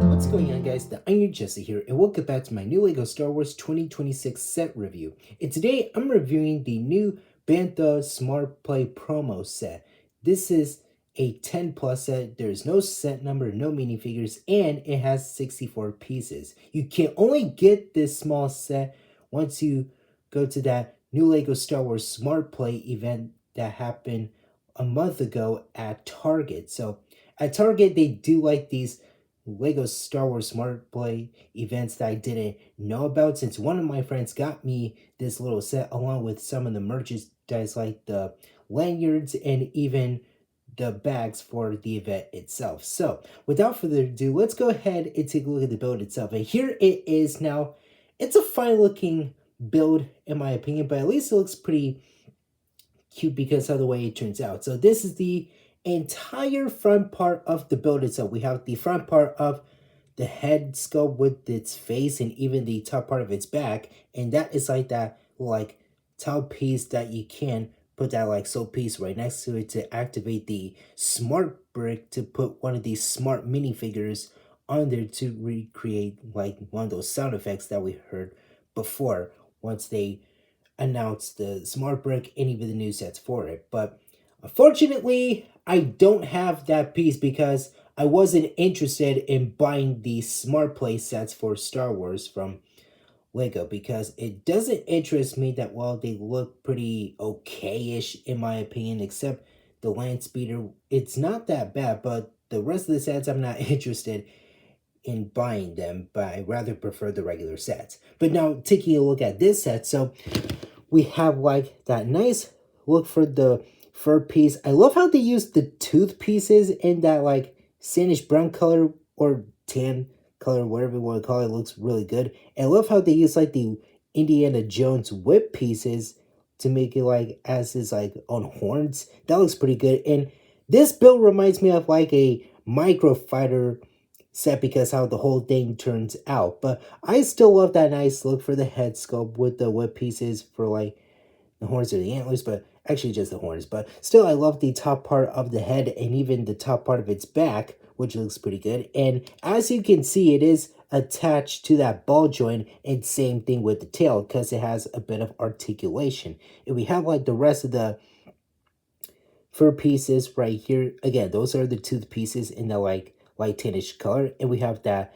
What's going on, guys? The Iron Jesse here, and welcome back to my new LEGO Star Wars 2026 set review. And today I'm reviewing the new Bantha Smart Play promo set. This is a 10 plus set. There's no set number, no minifigures, and it has 64 pieces. You can only get this small set once you go to that new LEGO Star Wars Smart Play event that happened a month ago at Target. So at Target, they do like these Lego Star Wars Smart Play events that I didn't know about, since one of my friends got me this little set along with some of the merchandise like the lanyards and even the bags for the event itself. So without further ado, let's go ahead and take a look at the build itself. And here it is now. It's a fine looking build in my opinion, but at least it looks pretty cute because of the way it turns out. So this is the entire front part of the build itself. We have the front part of the head sculpt with its face and even the top part of its back, and that is like that like top piece that you can put that like soap piece right next to it to activate the smart brick to put one of these smart minifigures on there to recreate like one of those sound effects that we heard before once they announced the smart brick and even the new sets for it. But unfortunately, I don't have that piece because I wasn't interested in buying the smart play sets for Star Wars from Lego because it doesn't interest me that well. They look pretty okay-ish in my opinion, except the land speeder. It's not that bad, but the rest of the sets I'm not interested in buying them, but I rather prefer the regular sets. But now taking a look at this set, so we have like that nice look for the fur piece. I love how they use the tooth pieces in that like sandish brown color or tan color, whatever you want to call it. It looks really good. And I love how they use like the Indiana Jones whip pieces to make it like as his like on horns. That looks pretty good. And this build reminds me of like a micro fighter set because how the whole thing turns out. But I still love that nice look for the head sculpt with the whip pieces for like the horns or the antlers, but actually just the horns. But still, I love the top part of the head and even the top part of its back, which looks pretty good. And as you can see, it is attached to that ball joint, and same thing with the tail because it has a bit of articulation. And we have like the rest of the fur pieces right here. Again, those are the tooth pieces in the like light tannish color, and we have that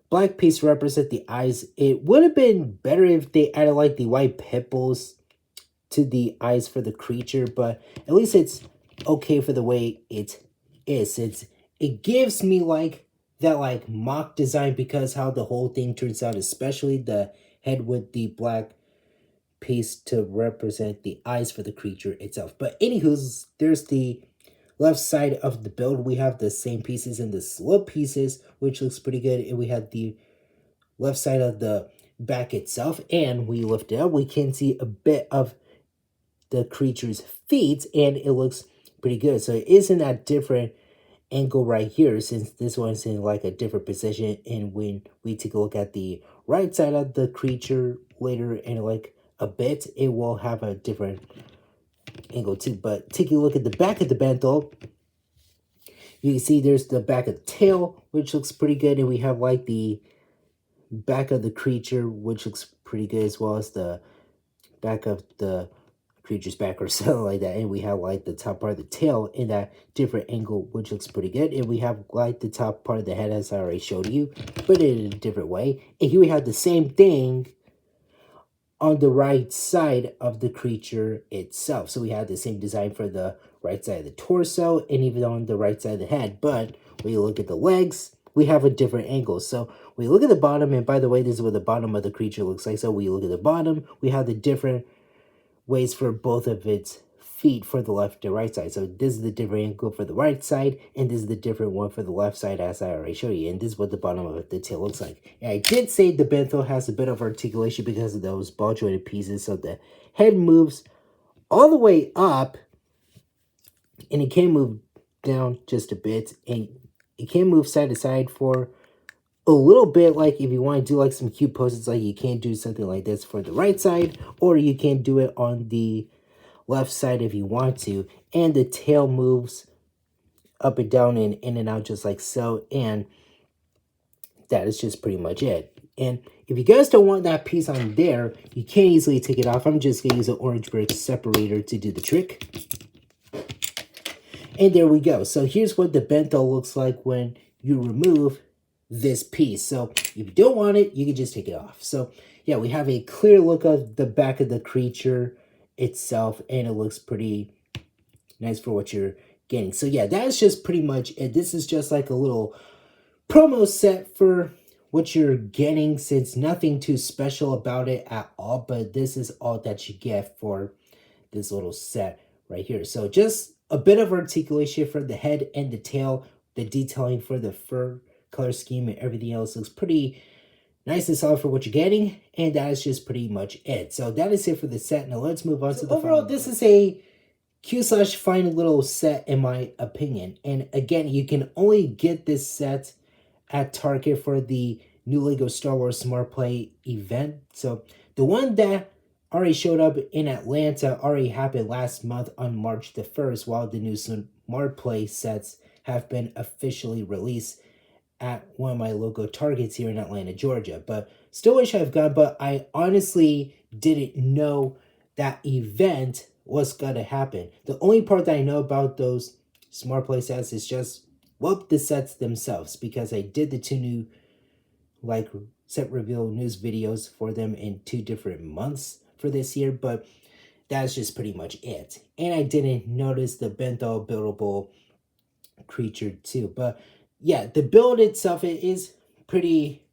black piece to represent the eyes. It would have been better if they added like the white pimples to the eyes for the creature, but at least it's okay for the way it is. It gives me like that like mock design because how the whole thing turns out, especially the head with the black piece to represent the eyes for the creature itself. But anywho's, there's the left side of the build. We have the same pieces and the slip pieces, which looks pretty good. And we have the left side of the back itself, and we lift it up, we can see a bit of the creature's feet, and it looks pretty good. So it is in that different angle right here, since this one's in like a different position. And when we take a look at the right side of the creature later in like a bit, it will have a different angle too. But taking a look at the back of the bento, you can see there's the back of the tail, which looks pretty good, and we have like the back of the creature, which looks pretty good, as well as the back of the creature's back or something like that. And we have like the top part of the tail in that different angle, which looks pretty good. And we have like the top part of the head, as I already showed you, but in a different way. And here we have the same thing on the right side of the creature itself. So we have the same design for the right side of the torso and even on the right side of the head. But when you look at the legs, we have a different angle. So we look at the bottom, and by the way, this is what the bottom of the creature looks like. So we look at the bottom, we have the different ways for both of its feet for the left and right side. So this is the different angle for the right side, and this is the different one for the left side, as I already showed you. And this is what the bottom of the tail looks like. And I did say the bento has a bit of articulation because of those ball jointed pieces. So the head moves all the way up, and it can move down just a bit, and it can move side to side for a little bit. Like if you want to do like some cute poses, like you can do something like this for the right side, or you can do it on the left side if you want to, and the tail moves up and down and in and out just like so, and that is just pretty much it. And if you guys don't want that piece on there, you can easily take it off. I'm just going to use an orange brick separator to do the trick. And there we go. So here's what the bento looks like when you remove this piece. So if you don't want it, you can just take it off. So yeah, we have a clear look of the back of the creature itself, and it looks pretty nice for what you're getting. So yeah, that's just pretty much it. This is just like a little promo set for what you're getting, since nothing too special about it at all, but this is all that you get for this little set right here. So just a bit of articulation for the head and the tail. The detailing for the fur color scheme and everything else looks pretty nice and solid for what you're getting, and that is just pretty much it. So that is it for the set. Now let's move on to the overall. This is a cute/fine little set in my opinion, and again, you can only get this set at Target for the new Lego Star Wars Smart Play event. So the one that already showed up in Atlanta already happened last month on March the 1st, while the new Smart Play sets have been officially released at one of my local Targets here in Atlanta, Georgia. But still wish I've gone, but I honestly didn't know that event was gonna happen. The only part that I know about those Smart Play sets is just, well, the sets themselves, because I did the two new like set reveal news videos for them in 2 different months for this year, but that's just pretty much it. And I didn't notice the bento buildable creature too. But yeah, the build itself, it is pretty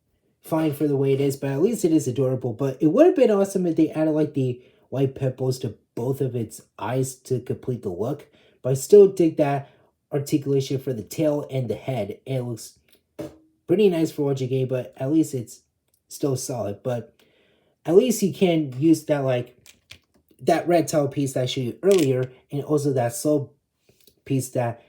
fine for the way it is, but at least it is adorable. But it would have been awesome if they added like the white pebbles to both of its eyes to complete the look. But I still dig that articulation for the tail and the head. It looks pretty nice for what you gave, but at least it's still solid. But at least you can use that, like that red tile piece that I showed you earlier, and also that soul piece that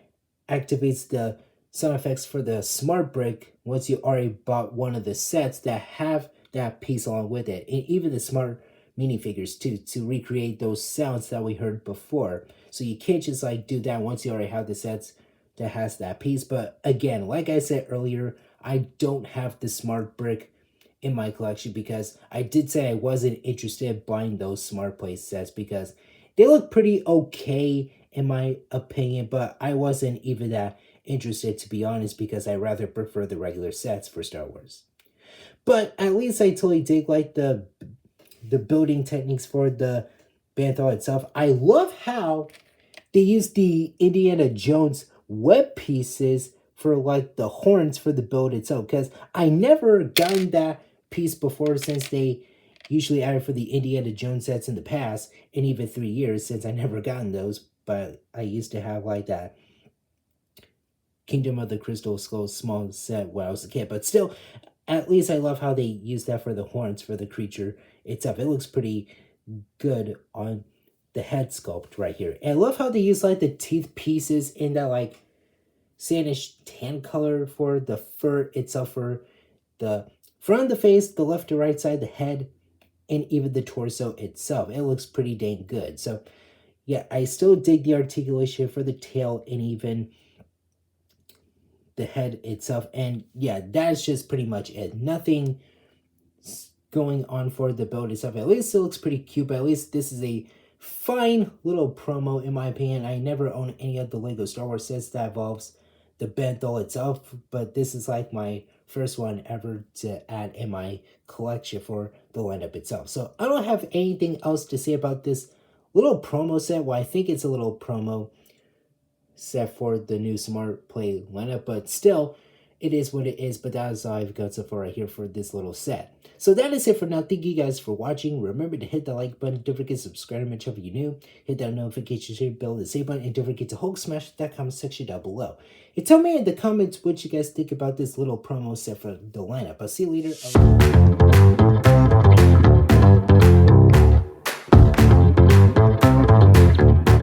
activates the sound effects for the smart brick once you already bought one of the sets that have that piece along with it, and even the smart minifigures too, to recreate those sounds that we heard before. So you can't just like do that once you already have the sets that has that piece. But again, like I said earlier, I don't have the smart brick in my collection because I did say I wasn't interested in buying those smart play sets because they look pretty okay in my opinion, but I wasn't even that interested, to be honest, because I rather prefer the regular sets for Star Wars. But at least I totally dig like the building techniques for the Bantha itself. I love how they use the Indiana Jones web pieces for like the horns for the build itself, because I never gotten that piece before, since they usually added for the Indiana Jones sets in the past, and even 3 years since I never gotten those. But I used to have like that Kingdom of the Crystal Skull small set when I was a kid. But still, at least I love how they use that for the horns for the creature itself. It looks pretty good on the head sculpt right here. And I love how they use like the teeth pieces in that like sandish tan color for the fur itself, for the front of the face, the left to right side, the head, and even the torso itself. It looks pretty dang good. So yeah, I still dig the articulation for the tail and even the head itself. And yeah, that's just pretty much it. Nothing going on for the build itself. At least it looks pretty cute, but at least this is a fine little promo in my opinion. I never own any of the Lego Star Wars sets that involves the bento itself, but this is like my first one ever to add in my collection for the lineup itself. So I don't have anything else to say about this little promo set. Well, I think it's a little promo set for the new Smart Play lineup, but still, it is what it is. But that is all I've got so far right here for this little set. So that is it for now. Thank you guys for watching. Remember to hit the like button. Don't forget to subscribe to my channel if you're new. Hit that notification bell, the save button, and don't forget to Hulk smash that comment section down below. And tell me in the comments what you guys think about this little promo set for the lineup. I'll see you later.